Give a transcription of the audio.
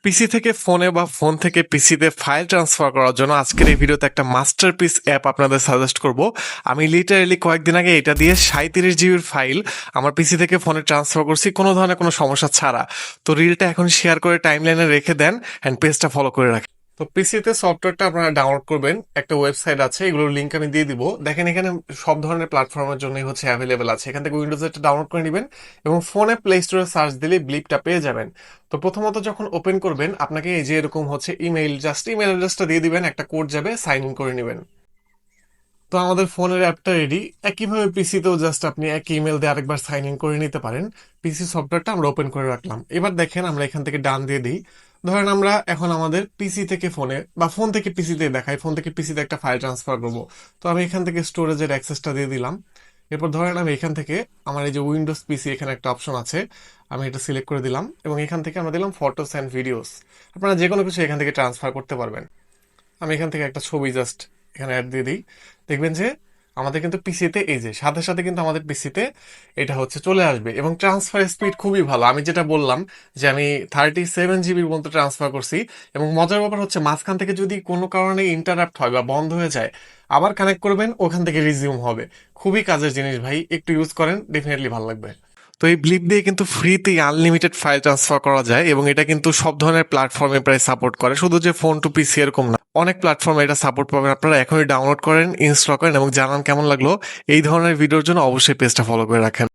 পিসি থেকে ফোনে বা ফোন থেকে পিসিতে ফাইল ট্রান্সফার করার জন্য আজকের এই ভিডিওতে একটা মাস্টারপিস অ্যাপ আপনাদের সাজেস্ট করব। আমি লিটারালি কয়েকদিন আগে এটা দিয়ে 37 জিবির ফাইল আমার পিসি থেকে ফোনে ট্রান্সফার করছি কোনো ধরনের কোনো সমস্যা ছাড়া। তো রিলটা এখন শেয়ার করে টাইমলাইনে রেখে দেন অ্যান্ড পেজটা ফলো করে রাখেন। তো পিসিতে সফটওয়্যারটা আপনারা ডাউনলোড করবেন, একটা ওয়েবসাইট আছে, এগুলোর লিঙ্ক আমি দিয়ে দিব। দেখেন এখানে সব ধরনের প্ল্যাটফর্মের জন্যই হচ্ছে অ্যাভেলেবেল আছে। এখান থেকে উইন্ডোজটা ডাউনলোড করে নেবেন এবং ফোনে প্লে স্টোরে সার্চ দিলে ব্লিপটা পেয়ে যাবেন। তো প্রথমত যখন ওপেন করবেন আপনাকে এই যে এরকম হচ্ছে ইমেইল ইমেল অ্যাড্রেসটা দিয়ে দিবেন, একটা কোড যাবে, সাইন ইন করে নেবেন। তো আমাদের ফোনের অ্যাপটা রেডি। একইভাবে পিসিতেও জাস্ট আপনি এক ইমেল দিয়ে আরেকবার সাইন ইন করে নিতে পারেন। পিসি সফটওয়্যারটা আমরা ওপেন করে রাখলাম। এবার দেখেন আমরা এখান থেকে ডান দিয়ে দিই। ধরেন আমরা এখন আমাদের পিসি থেকে ফোনে বা ফোন থেকে পিসিতে দেখাই, ফোন থেকে পিসিতে একটা ফাইল ট্রান্সফার করবো। তো আমি এখান থেকে স্টোরেজের অ্যাক্সেসটা দিয়ে দিলাম। এরপর ধরেন আমি এখান থেকে আমার এই যে উইন্ডোজ পিসি এখানে একটা অপশন আছে, আমি এটা সিলেক্ট করে দিলাম এবং এখান থেকে আমরা দিলাম ফটোস অ্যান্ড ভিডিওস। আপনারা যে কোনো কিছু এখান থেকে ট্রান্সফার করতে পারবেন। আমি এখান থেকে একটা ছবি জাস্ট এখানে অ্যাড দিয়ে দিই। দেখবেন যে আমাদের কিন্তু পিসিতে এই যে সাথে সাথে কিন্তু আমাদের পিসিতে এটা হচ্ছে চলে আসবে এবং ট্রান্সফার স্পিড খুবই ভালো। আমি যেটা বললাম যে আমি 37 জিবির মতো ট্রান্সফার করছি এবং মজার ব্যাপার হচ্ছে মাঝখান থেকে যদি কোনো কারণে ইন্টারাপ্ট হয় বা বন্ধ হয়ে যায়, আবার কানেক্ট করবেন, ওখান থেকে রিজিউম হবে। খুবই কাজের জিনিস ভাই, একটু ইউজ করেন, ডেফিনেটলি ভালো লাগবে। তো এই ব্লিপ দিয়ে কিন্তু ফ্রিতেই আনলিমিটেড ফাইল ট্রান্সফার করা যায় এবং এটা কিন্তু সব ধরনের প্ল্যাটফর্মে প্রায় সাপোর্ট করে, শুধু যে ফোন টু পিসি এরকম না, অনেক প্ল্যাটফর্মে এটা সাপোর্ট পাবেন। আপনারা এখনই ডাউনলোড করেন, ইনস্টল করেন এবং জানান কেমন লাগলো। এই ধরনের ভিডিওর জন্য অবশ্যই পেজটা ফলো করে রাখেন।